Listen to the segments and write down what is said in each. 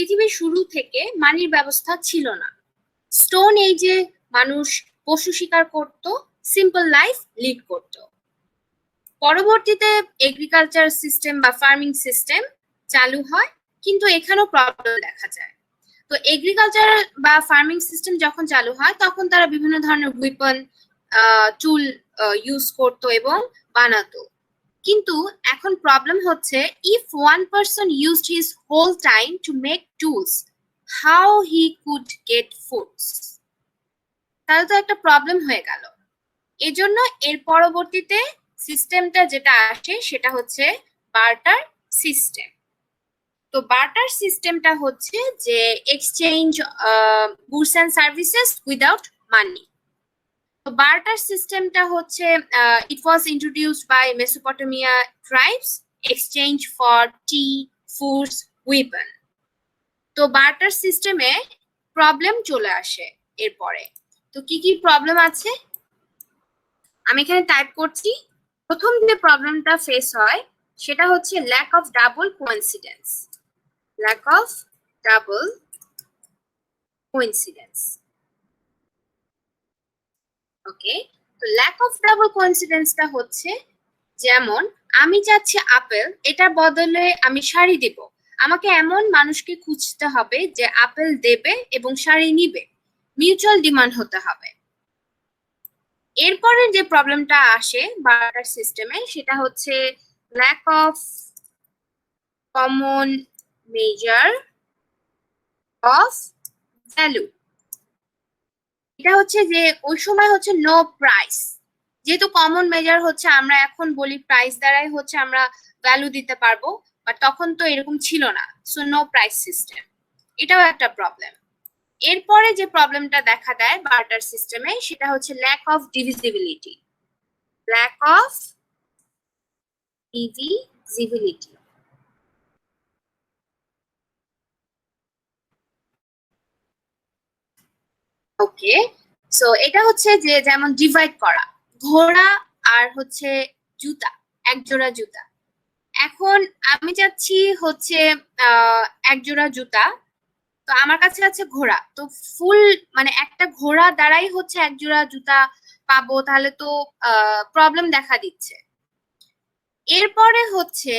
পৃথিবীর শুরু থেকে মানির ব্যবস্থা ছিল না। স্টোন এজে মানুষ পশু শিকার করত, সিম্পল লাইফ লিড করত। পরবর্তীতে এগ্রিকালচার সিস্টেম বা ফার্মিং সিস্টেম চালু হয়, কিন্তু এখানেও প্রবলেম দেখা যায়। তো এগ্রিকালচার বা ফার্মিং সিস্টেম যখন চালু হয় তখন তারা বিভিন্ন ধরনের উইপন, টুল ইউজ করতো এবং বানাতো। কিন্তু এখন প্রবলেম হচ্ছে, if one person used his whole time to make tools, how he could get foods? তাহলে তো একটা প্রবলেম হয়ে গেল। এজন্য এর পরবর্তীতে সিস্টেমটা যেটা আসে সেটা হচ্ছে বার্টার সিস্টেম। তো বার্টার সিস্টেমটা হচ্ছে যে exchange goods and services without money. তো বার্টার সিস্টেমটা হচ্ছে it was introduced by Mesopotamia tribes, exchange for tea, foods, weapon. তো বার্টার সিস্টেমে প্রবলেম চলে আসে এরপরে। তো কি কি প্রবলেম আছে আমি এখানে টাইপ করছি। প্রথম যে প্রবলেমটা ফেস হয় সেটা হচ্ছে lack of double coincidence. Lack of double coincidence. Okay, তো ল্যাক অফ ডাবল কোইন্সিডেন্সটা হচ্ছে, যেমন আমি চাচ্ছি আপেল, এটার বদলে আমি শাড়ি দেব। আমাকে এমন মানুষকে খুঁজতে হবে যে আপেল দেবে এবং শাড়ি নিবে, মিউচুয়াল ডিমান্ড হতে হবে। এরপরে যে প্রবলেমটা আসে বার্টার সিস্টেমে সেটা হচ্ছে lack of common measure of value. এটা হচ্ছে যে ওই সময় হচ্ছে নো প্রাইস, যেহেতু কমন মেজার হচ্ছে আমরা এখন বলি প্রাইস দ্বারাই হচ্ছে আমরা ভ্যালু দিতে পারবো, বাট তখন তো এরকম ছিল না, সো নো প্রাইস সিস্টেম। এটাও একটা প্রবলেম। এরপরে যে প্রবলেমটা দেখা দেয় বার্টার সিস্টেমে সেটা হচ্ছে lack of divisibility. Lack of divisibility. Okay, so এটা হচ্ছে যে যেমন ডিভাইড করা, ঘোড়া আর হচ্ছে জুতা, এক জোড়া জুতা। এখন আমি চাচ্ছি হচ্ছে এক জোড়া জুতা, তো আমার কাছে আছে ঘোড়া, তো ফুল মানে একটা ঘোড়া দ্বারাই হচ্ছে এক জোড়া জুতা পাবো, তাহলে তো প্রবলেম দেখা দিচ্ছে। এরপরে হচ্ছে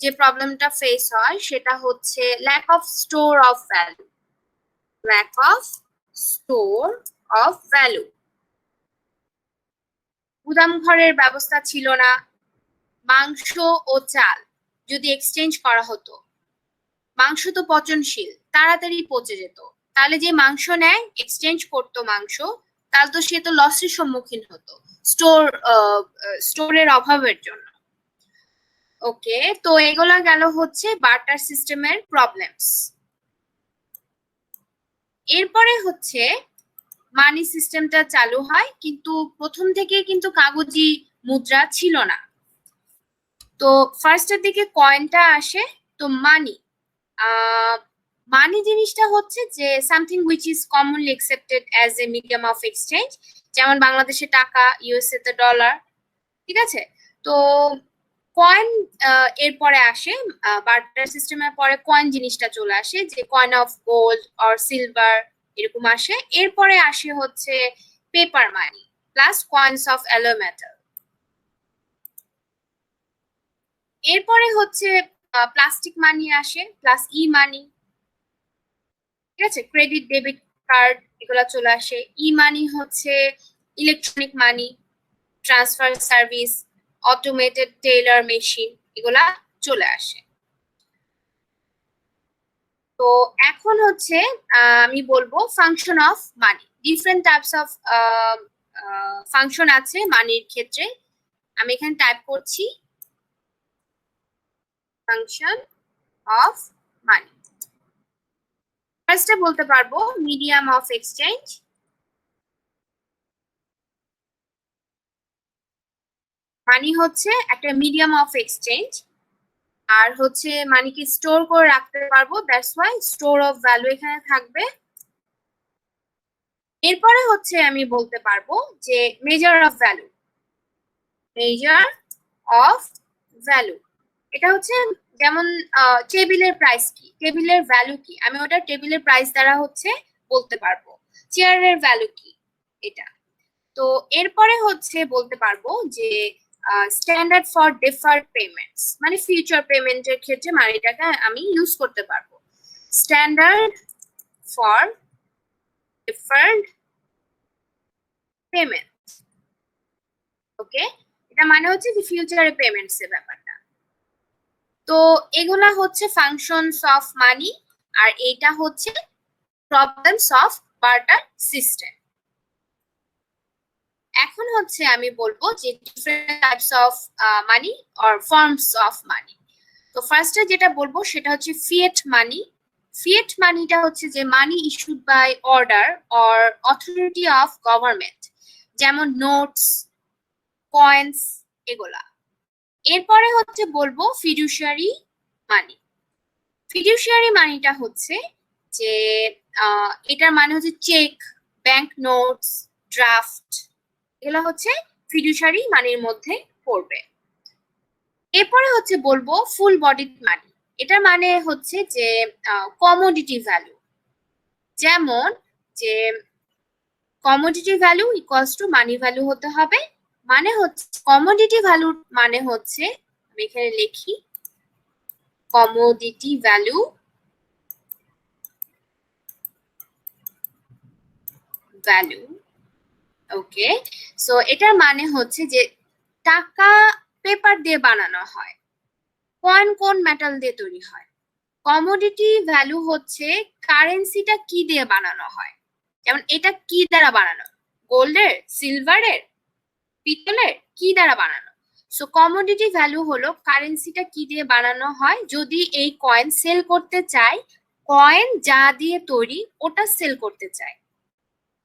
যে প্রবলেমটা ফেস হয় সেটা হচ্ছে lack of store of value. Lack of store of value. গুদাম ঘরের ব্যবস্থা ছিল না। মাংস ও চাল যদি এক্সচেঞ্জ করা হতো, মাংস তো পচনশীল, তাড়াতাড়ি পচে যেত, তাহলে যে মাংস নেয় এক্সচেঞ্জ করতো মাংস, তাহলে তো সে তো লসের সম্মুখীন হতো স্টোরের অভাবের জন্য। ওকে, তো এগুলা গেল হচ্ছে বার্টার সিস্টেমের প্রবলেমস। এরপরে হচ্ছে মানি সিস্টেমটা চালু হয়, কিন্তু প্রথম থেকে কিন্তু কাগজি মুদ্রা ছিল না। তো ফার্স্টের দিকে কয়েনটা আসে। তো মানি, মানি জিনিসটা হচ্ছে যে something which is commonly accepted as a medium of exchange, যেমন বাংলাদেশে টাকা, ইউএসএ তে ডলার, ঠিক আছে। তো কয়েন এরপরে আসে, বার্টার সিস্টেমের পরে কয়েন জিনিসটা চলে আসে, যে coin of gold or silver এরকম আসে। এরপরে আসে হচ্ছে paper money plus coins of alloy metal. এরপরে হচ্ছে প্লাস্টিক মানি আসে প্লাস ই মানি, ঠিক আছে, ক্রেডিট ডেবিট কার্ড এগুলা চলে আসে। ই মানি হচ্ছে electronic money, transfer service, automated Taylor machine, এগুলা চলে আসে। তো এখন হচ্ছে আমি বলবো function of money. Different types of function আছে মানির ক্ষেত্রে। আমি এখানে টাইপ করছি ফাংশন অফ মানি। ফার্স্টে বলতে পারবো মিডিয়াম অফ এক্সচেঞ্জ। মানি হচ্ছে একটা মিডিয়াম অফ এক্সচেঞ্জ, আর হচ্ছে মানিকে স্টোর করে রাখতে পারবো, that's why store of value এখানে থাকবে। এরপরে হচ্ছে আমি বলতে পারবো যে measure of value. Measure of value, এটা হচ্ছে যেমন টেবিলের প্রাইস কি, টেবিলের ভ্যালু কি, আমি ওটা টেবিলের প্রাইস দ্বারা হচ্ছে বলতে পারবো। চেয়ারের ভ্যালু কি, এটা। তো এরপরে হচ্ছে বলতে পারবো যে স্ট্যান্ডার্ড ফর ডিফার্ড পেমেন্টস, মানে ফিউচার পেমেন্টের ক্ষেত্রে মানিটাকে আমি ইউজ করতে পারবো। স্ট্যান্ডার্ড ফর ডিফার্ড পেমেন্ট, ওকে, এটা মানে হচ্ছে যে ফিউচারে পেমেন্টস এর ব্যাপারটা। তো এগুলা হচ্ছে ফাংশনস অফ মানি, আর এটা হচ্ছে প্রবলেমস অফ বার্টার সিস্টেম। এখন হচ্ছে আমি বলবো যে different types of money or forms of money. তো ফার্স্টে যেটা বলবো সেটা হচ্ছে ফিয়েট মানি। ফিয়েট মানিটা হচ্ছে যে money issued by order or authority of government, যেমন নোটস, কয়েন্স, এগুলা। এরপরে হচ্ছে বলবো ফিডুশিয়ারি মানি। ফিডুশিয়ারি মানিটা হচ্ছে যে এটার মানে হচ্ছে চেক, ব্যাংক নোটস, ড্রাফট, এগুলো হচ্ছে ফিডুশিয়ারি মানির মধ্যে পড়বে। এরপরে হচ্ছে বলবো ফুল বডি মানি। এটার মানে হচ্ছে যে কমোডিটি ভ্যালু, যেমন যে commodity value equals to money value হতে হবে। মানে হচ্ছে কমোডিটি ভ্যালু মানে হচ্ছে, আমি এখানে লিখি কমোডিটি ভ্যালু ভ্যালু, ওকে। সো এটার মানে হচ্ছে যে টাকা পেপার দিয়ে বানানো হয়, কয়েন কোন মেটাল দিয়ে তৈরি হয়। কমোডিটি ভ্যালু হচ্ছে কারেন্সিটা কি দিয়ে বানানো হয়, যেমন এটা কি দ্বারা বানানো, গোল্ডের, সিলভারের, পিতলের, কি দ্বারা বানানো। সো কমোডিটি ভ্যালু হলো কারেন্সিটা কি দিয়ে বানানো হয়, যদি এই কয়েন সেল করতে চাই, কয়েন যা দিয়ে তৈরি ওটা সেল করতে চাই,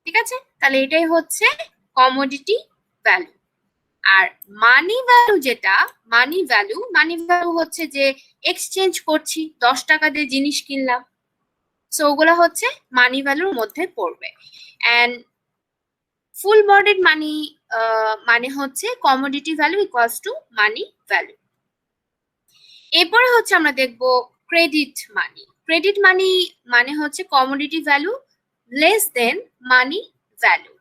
ঠিক আছে। তাহলে এটাই হচ্ছে কমোডিটি ভ্যালু। আর মানি ভ্যালু যেটা, মানি ভ্যালু হচ্ছে যে এক্সচেঞ্জ করছি, 10 টাকা দিয়ে জিনিস কিনলাম, সো ওগুলো হচ্ছে মানি ভ্যালুর মধ্যে পড়বে। এন্ড ফুল বডিড মানি মানে হচ্ছে commodity value equals to money value. এরপরে হচ্ছে আমরা দেখব ক্রেডিট মানি। ক্রেডিট মানি মানে হচ্ছে commodity value less than money value,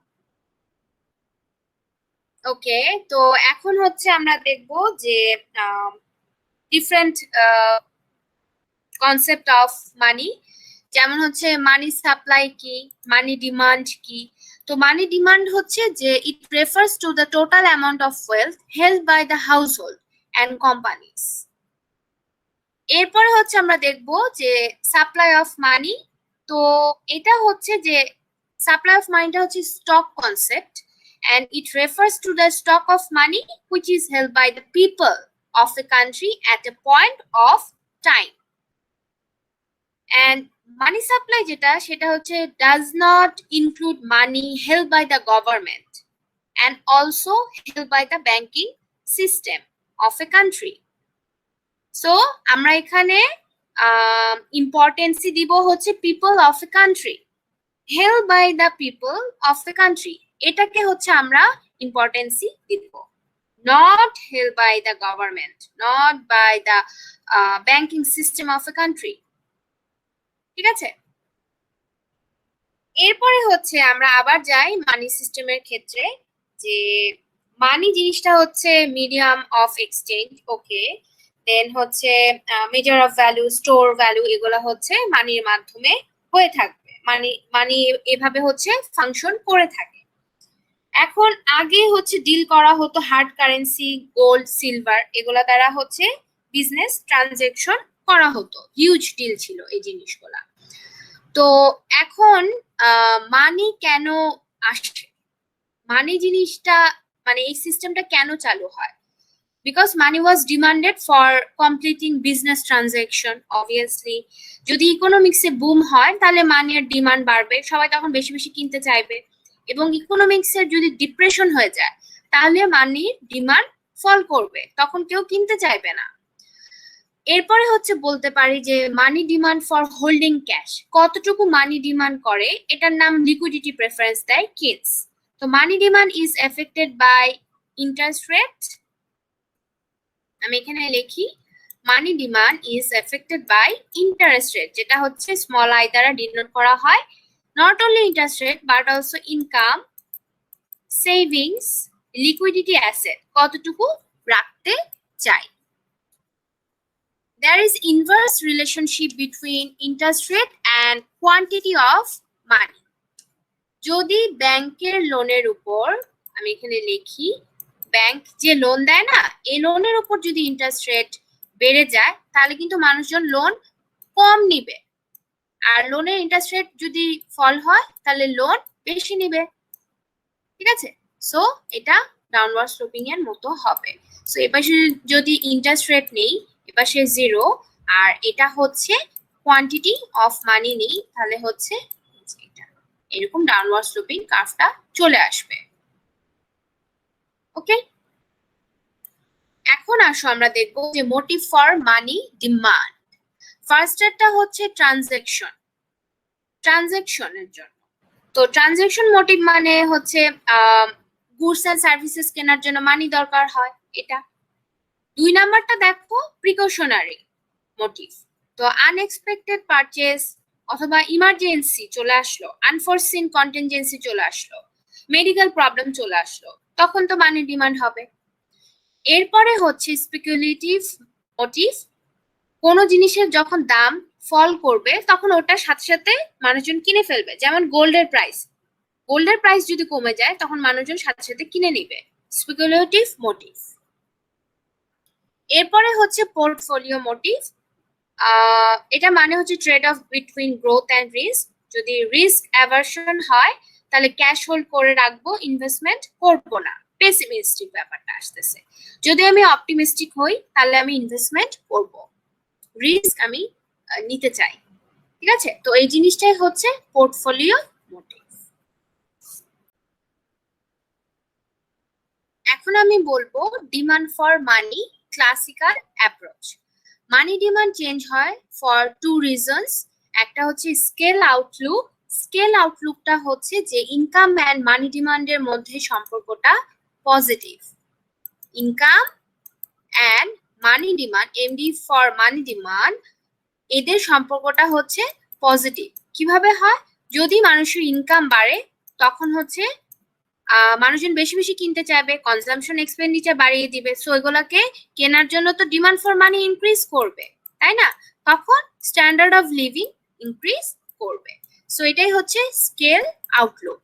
okay. তো এখন হচ্ছে আমরা দেখব যে ডিফারেন্ট কনসেপ্ট অফ মানি, যেমন হচ্ছে মানি সাপ্লাই কি, মানি ডিমান্ড কি। তো মানি ডিমান্ড হচ্ছে যে it refers to the total amount of wealth held by the household and companies. এরপরে হচ্ছে আমরা দেখব যে সাপ্লাই অফ মানি। তো এটা হচ্ছে যে সাপ্লাই অফ মানিটা হচ্ছে stock concept, and it refers to the stock of money which is held by the people of a country at a point of time. And money supply যেটা সেটা হচ্ছে does not include money held by the government and also held by the banking system of a country. So আমরা এখানে importancy দিব হচ্ছে people of a country, held by the people of the country, এটাকে হচ্ছে আমরা importancy দিব, not held by the government, not by the banking system of a country, ঠিক আছে। এরপরে হচ্ছে আমরা আবার যাই মানি সিস্টেমের ক্ষেত্রে, যে মানি জিনিসটা হচ্ছে মিডিয়াম অফ এক্সচেঞ্জ, ওকে। দেন হচ্ছে measure of value, store value, এগুলো হচ্ছে মানির মাধ্যমে হয়ে থাকবে, মানি এভাবে হচ্ছে ফাংশন করে থাকে। এখন আগে হচ্ছে ডিল করা হতো হার্ড কারেন্সি, গোল্ড, সিলভার, এগুলা দ্বারা হচ্ছে বিজনেস ট্রানজাকশন করা হতো, হিউজ ডিল ছিল এই জিনিসগুলা। তো এখন মানি কেন আসে, মানি জিনিসটা মানে এই সিস্টেমটা কেন চালু হয়, because money was demanded for completing business transaction. Obviously যদি ইকোনমিক্সে বুম হয় তাহলে মানির ডিমান্ড বাড়বে, সবাই তখন বেশি বেশি কিনতে চাইবে, এবং ইকোনমিক্সের যদি ডিপ্রেশন হয়ে যায় তাহলে মানির ডিমান্ড ফল করবে, তখন কেউ কিনতে চাইবে না। এরপরে হচ্ছে বলতে পারি যে money demand for holding cash, কতটুকু মানি ডিমান্ড করে এটার নাম লিকুইডিটি প্রেফারেন্স দেয় কিনস। তো money demand is affected by interest rate, আমি এখানে লিখি money demand is affected by interest rate, যেটা হচ্ছে স্মল আই দ্বারা ডিনোট করা হয়। Not only interest rate but also income, savings, liquidity asset কতটুকু রাখতে চাই। There is inverse relationship between interest rate and quantity of money. যদি ব্যাংকের লোনের উপর, আমি এখানে লিখি, ব্যাংক যে লোন দেয় না, এই লোনের উপর যদি ইন্টারেস্ট রেট বেড়ে যায় তাহলে কিন্তু মানুষজন লোন কম নিবে, আর লোনের ইন্টারেস্ট রেট যদি ফল হয় তাহলে লোন বেশি নিবে। ঠিক আছে, সো এটা ডাউনওয়ার্ড স্লোপিং এর মতো হবে। সো এপাশে যদি ইন্টারেস্ট রেট নেই, এপাশে 0, আর এটা হচ্ছে কোয়ান্টিটি অফ মানি নেই, তাহলে হচ্ছে এটা এরকম ডাউনওয়ার্ড স্লোপিং কার্ভটা চলে আসবে। ওকে, এখন আসো আমরা দেখবো যে মোটিভ ফর মানি ডিমান্ড। ফার্স্টটা হচ্ছে ট্রানজাকশন, ট্রানজাকশনের জন্য। তো ট্রানজাকশন মোটিভ মানে হচ্ছে গুডস এন্ড সার্ভিসেস কেনার জন্য মানি দরকার হয়, এটা। 2 নাম্বারটা দেখো প্রিকশনারি মোটিভ। তো আনএক্সপেক্টেড পারচেজ অথবা ইমার্জেন্সি চলে আসলো, আনফোরসিন কন্টিনজেন্সি চলে আসলো, মেডিকেল প্রবলেম চলে আসলো, তখন তো মানি ডিমান্ড হবে। এরপরে হচ্ছে স্পেকুলেটিভ মোটিভ, কোনো জিনিসের যখন দাম ফল করবে তখন ওটার সাথে সাথে মানুষজন কিনে ফেলবে, যেমন গোল্ডের প্রাইস, গোল্ডের প্রাইস যদি কমে যায় তখন মানুষজন সাথে সাথে কিনে নিবে, স্পেকুলেটিভ মোটিভ। এরপরে হচ্ছে পোর্টফোলিও মোটিভ, এটা মানে হচ্ছে trade off between growth and risk. যদি রিস্ক অ্যাভারশন হয় তাহলে ক্যাশ হোল্ড করে রাখবো, ইনভেস্টমেন্ট করবো না, পেসিমিস্টিক ব্যাপারটা আসতেছে। যদি আমি অপটিমিস্টিক হই তাহলে আমি ইনভেস্টমেন্ট করব, রিস্ক আমি নিতে চাই। ঠিক আছে, তো এই জিনিসটাই হচ্ছে পোর্টফোলিও মোটিভ। এখন আমি বলবো demand for money classical approach. Money demand change হয় ফর 2 রিজনস। একটা হচ্ছে স্কেল আউটলুক, স্কেল আউটলুকটা হচ্ছে যে ইনকাম এন্ড মানি ডিমান্ডের মধ্যে সম্পর্কটা positive. Income and money demand, MD for money demand, এদের সম্পর্কটা হচ্ছে পজিটিভ। কিভাবে হয়? যদি মানুষের ইনকাম বাড়ে তখন হচ্ছে মানুষজন বেশি বেশি কিনতে চাইবে, কনজাম্পশন এক্সপেন্ডিচার বাড়িয়ে দিবে, সো এগুলাকে কেনার জন্য তো ডিমান্ড ফর মানি ইনক্রিজ করবে, তাই না? তখন স্ট্যান্ডার্ড অফ লিভিং ইনক্রিজ করবে। সো এটাই হচ্ছে স্কেল আউটলুক।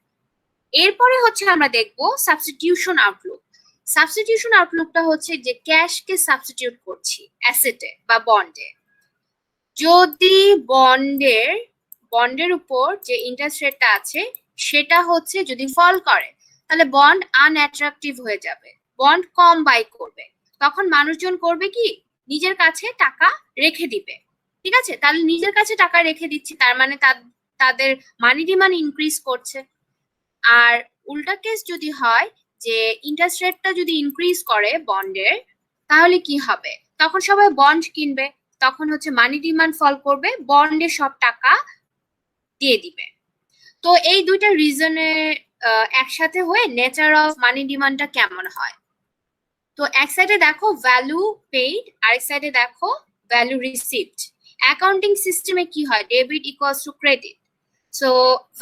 এরপরে হচ্ছে আমরা দেখব সাবস্টিটিউশন আউটলুক। সাবস্টিটিউশন আউটলুকটা হচ্ছে যে ক্যাশকে সাবস্টিটিউট করছি অ্যাসেটে বা বন্ডে। যদি বন্ডের উপর যে ইন্টারেস্ট রেটটা আছে সেটা হচ্ছে যদি ফল করে তাহলে বন্ড আনঅ্যাট্রাকটিভ হয়ে যাবে, বন্ড কম বাই করবে, তখন মানুষজন করবে কি, নিজের কাছে টাকা রেখে দিবে। ঠিক আছে, তাহলে নিজের কাছে টাকা রেখে দিচ্ছি তার মানে তাদের মানি ডিমান্ড ইনক্রিজ করছে। আর উল্টা কেস যদি হয় যে ইন্টারেস্ট রেটটা যদি ইনক্রিজ করে বন্ডের, তাহলে কি হবে, তখন সবাই বন্ড কিনবে, তখন হচ্ছে মানি ডিমান্ড ফল করবে, বন্ডে সব টাকা দিয়ে দিবে। তো এই দুইটা রিজনে একসাথে হয়ে নেচার অফ মানি ডিমান্ডটা কেমন হয়। তো এক সাইডে দেখো ভ্যালু পেইড, আরেক সাইডে দেখো ভ্যালু রিসিভড। অ্যাকাউন্টিং সিস্টেমে কি হয়, debit equals to credit. So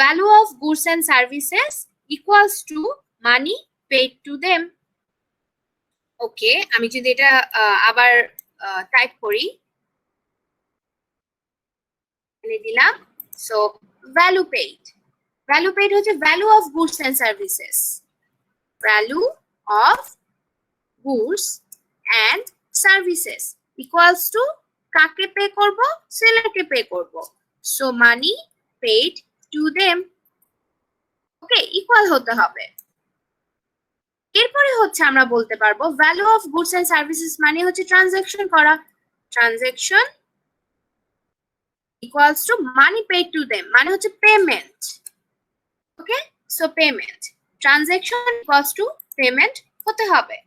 value of goods and services equals to money paid to them. Okay, আমি যদি এটা আবার টাইপ করি, দিলাম। সো ভ্যালু পেইড হচ্ছে value of goods and services, value of goods and services equals to কাকে pay করব, সেলারকে পে করব, so money paid to them. Okay, equal হতে হবে। এরপরে হচ্ছে আমরা বলতে পারবো value of goods and services মানে হচ্ছে ট্রানজাকশন করা, transaction equals to money paid to them মানে হচ্ছে payment. Okay, so payment, transaction equals to payment হতে হবে।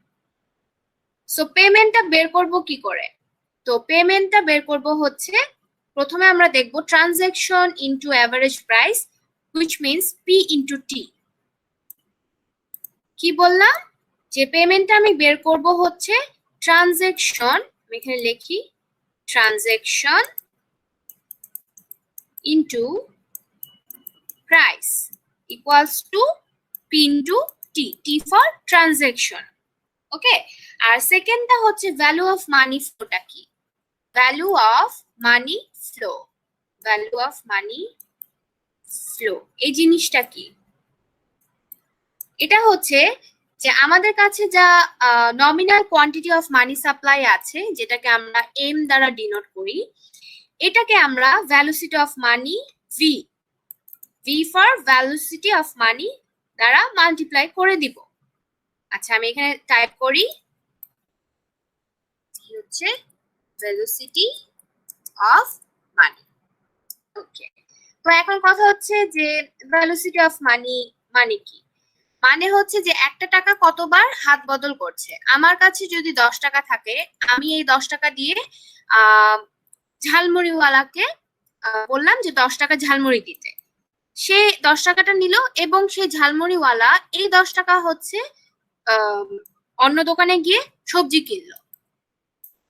সো পেমেন্টটা বের করব কি করে, তো পেমেন্টটা বের করব হচ্ছে প্রথমে আমরা দেখব transaction into average price which means P into T। কি বললাম, যে পেমেন্টটা আমি বের করব হচ্ছে ট্রানজাকশন, আমি এখানে লিখি transaction into price equals to P into T. T for transaction. ওকে, আর সেকেন্ডটা হচ্ছে ভ্যালু অফ মানি ফ্লোটা কি? Value of money flow, value of money flow এই জিনিসটা কি? এটা হচ্ছে যে আমাদের কাছে যা nominal quantity of money supply আছে, যেটাকে আমরা এম দ্বারা ডিনোট করি, এটাকে আমরা velocity of money V, V for velocity of মানি দ্বারা মাল্টিপ্লাই করে দিব। আচ্ছা, আমি এখানে টাইপ করি হচ্ছে ভেলোসিটি অফ মানি। ওকে, তো এখন কথা হচ্ছে যে ভেলোসিটি অফ মানি মানে কি? মানে হচ্ছে যে একটা টাকা কতবার হাত বদল করছে। আমার কাছে যদি 10 টাকা থাকে, আমি এই 10 টাকা দিয়ে ঝালমুড়িওয়ালাকে বললাম যে 10 টাকা ঝালমুড়ি দিতে, সে 10 টাকাটা নিল এবং সেই ঝালমুড়িওয়ালা এই 10 টাকা হচ্ছে অন্য দোকানে গিয়ে সবজি কিনলো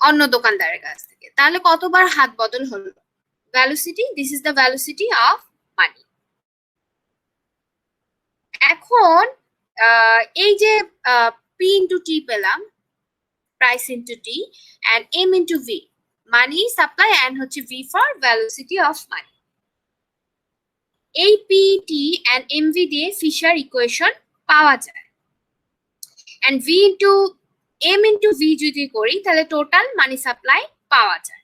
অন্য দোকানদারের কাছ থেকে। তাহলে কতবার হাত বদল হলো? Velocity, this is the velocity of money. এখন এই যে পি ইন্টু টি পেলাম, price into T, and M into V, money supply, and হচ্ছে V for velocity of money. এই P T and M V দিয়ে ফিশার ইকুয়েশন পাওয়া যায়। And V into M into V যদি করি তাহলে total মানি supply পাওয়া যায়।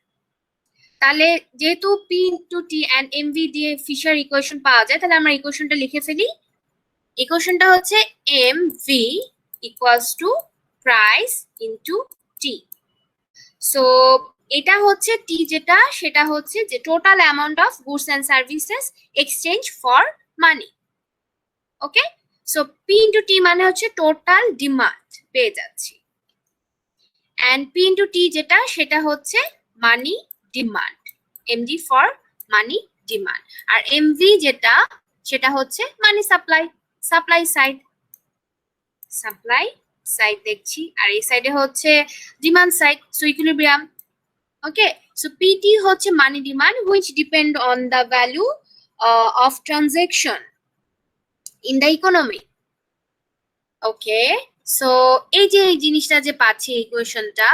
তাহলে যেহেতু P into T and M V দিয়ে ফিশার ইকুয়েশন পাওয়া যায়, তাহলে আমরা ইকুয়েশনটা লিখে ফেলি। ইকুয়েশনটা হচ্ছে M V equals to price into T. So এটা হচ্ছে টি, যেটা সেটা হচ্ছে যে total amount of goods and services exchange for money. Okay, so P into T মানে হচ্ছে টোটাল ডিমান্ড পেয়ে যাচ্ছি, অ্যান্ড পি ইন্টু টি যেটা সেটা হচ্ছে money demand, MD for money demand. আর এমভি যেটা সেটা হচ্ছে money supply, supply side, supply side দেখছি, আর এই সাইডে হচ্ছে demand side, so equilibrium. Okay, so PT হচ্ছে money demand which depend on the value of transaction in the economy. Okay, so এই যে এই জিনিসটা যে পাচ্ছি ইকুয়েশনটা,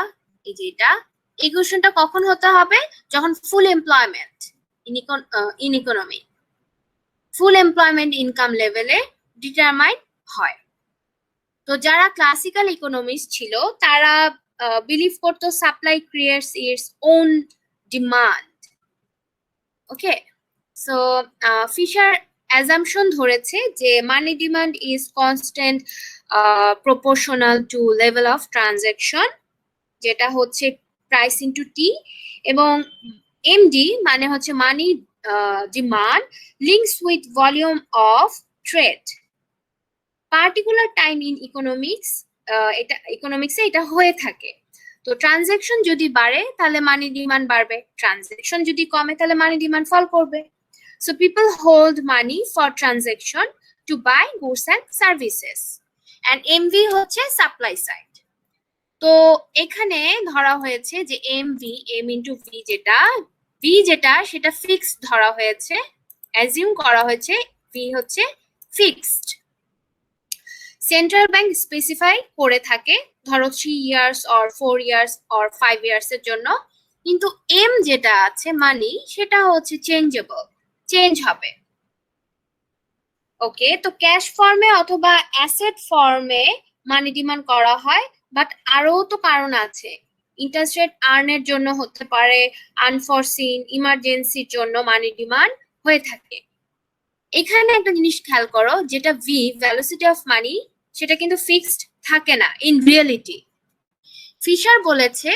এই যে এটা ইকুয়েশনটা কখন হতে হবে? যখন full employment in economy, full employment income লেভেলে ডিটারমাইন হয়। তো যারা ক্লাসিক্যাল ইকোনমিস্ট ছিল তারা বিলিভ করতো supply creates its own demand. Okay, so Fisher assumption ধরেছে যে money demand is constant proportional to level of transaction, যেটা হচ্ছে প্রাইস ইন্টু টি, এবং এমডি মানে হচ্ছে money demand links with volume of trade. Particular time in economics, এটা ইকোনমিক্সে এটা হয়ে থাকে। তো ট্রানজাকশন যদি বাড়ে তাহলে মানি ডিমান্ড বাড়বে, ট্রানজাকশন যদি কমে তাহলে মানি ডিমান্ড ফল করবে। So people hold money for transaction to buy goods and services, and MV হচ্ছে সাপ্লাই সাইড। তো এখানে ধরা হয়েছে যে এমভি, এম ইন্টু ভি যেটা, ভি যেটা সেটা ফিক্সড ধরা হয়েছে, অ্যাজিউম করা হয়েছে ভি হচ্ছে ফিক্সড। সেন্ট্রাল ব্যাংক স্পেসিফাই করে থাকে ধরো 3 years or 4 years or 5 years এর জন্য, কিন্তু এম যেটা আছে মানি সেটা হচ্ছে চেঞ্জেবল, চেঞ্জ হবে। ওকে, তো ক্যাশ ফর্মে অথবা অ্যাসেট ফর্মে মানি ডিমান্ড করা হয়, বাট আরো তো কারণ আছে। ইন্টারেস্ট রেট আর্নের জন্য হতে পারে, আনফরসিন ইমার্জেন্সির জন্য মানি ডিমান্ড হয়ে থাকে। এখানে একটা জিনিস খেয়াল করো, যেটা ভি ভেলোসিটি অফ মানি সেটা কিন্তু ফিক্সড থাকে না ইন রিয়েলিটি। ফিশার বলেছে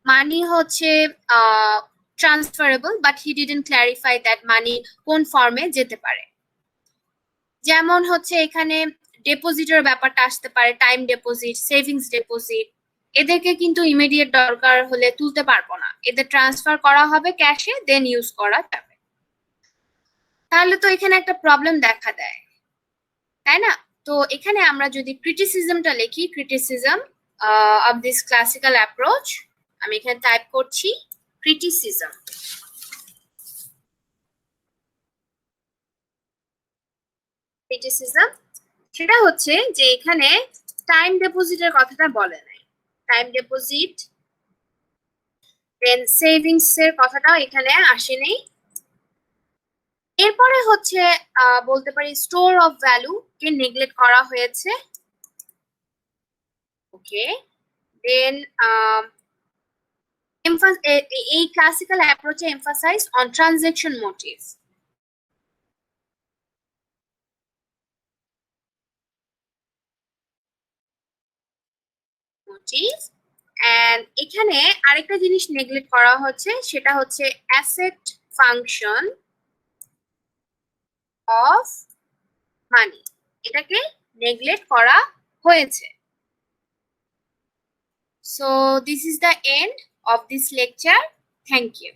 মানি হচ্ছে transferable, but he didn't clarify that money কোন ফর্মে যেতে পারে। যেমন হচ্ছে এখানে ডিপোজিটের ব্যাপারটা আসতে পারে, টাইম ডিপোজিট, সেভিংস ডিপোজিট, এদেরকে কিন্তু ইমিডিয়েট দরকার হলে তুলতে পারবো না, এদের ট্রান্সফার করা হবে ক্যাশে, দেন ইউজ করা যাবে। তাহলে তো এখানে একটা প্রবলেম দেখা দেয়, তাই না? তো এখানে আমরা যদি ক্রিটিসিজমটা লিখি, criticism of this classical approach, আমি এখানে টাইপ করছি criticism. Criticism সেটা হচ্ছে যে এখানে টাইম ডিপোজিটের কথাটা বলে নাই, টাইম ডিপোজিট দেন সেভিংস এর কথাটাও এখানে আসেনি। এরপরে হচ্ছে বলতে পারি স্টোর অফ ভ্যালু কে নেগলেক্ট করা হয়েছে। ওকে, দেন এই ক্লাসিক্যাল অ্যাপ্রোচে emphasize on transaction motive. Motive and এখানে আরেকটা জিনিস নেগলেক্ট করা হচ্ছে, সেটা হচ্ছে অ্যাসেট ফাংশন অফ মানি, এটাকে নেগলেক্ট করা হয়েছে। So this is the end of this lecture. Thank you.